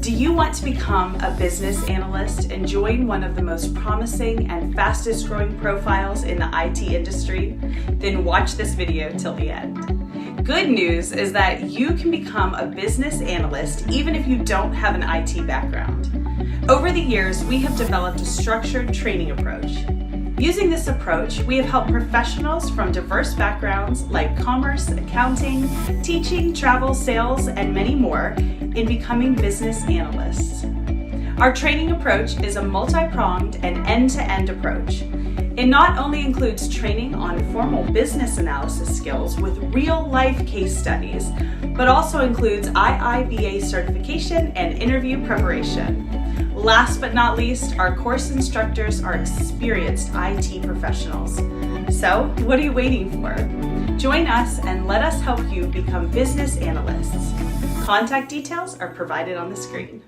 Do you want to become a business analyst and join one of the most promising and fastest growing profiles in the IT industry? Then watch this video till the end. Good news is that you can become a business analyst even if you don't have an IT background. Over the years, we have developed a structured training approach. Using this approach, we have helped professionals from diverse backgrounds like commerce, accounting, teaching, travel, sales, and many more in becoming business analysts. Our training approach is a multi-pronged and end-to-end approach. It not only includes training on formal business analysis skills with real-life case studies, but also includes IIBA certification and interview preparation. Last but not least, our course instructors are experienced IT professionals. So, what are you waiting for? Join us and let us help you become business analysts. Contact details are provided on the screen.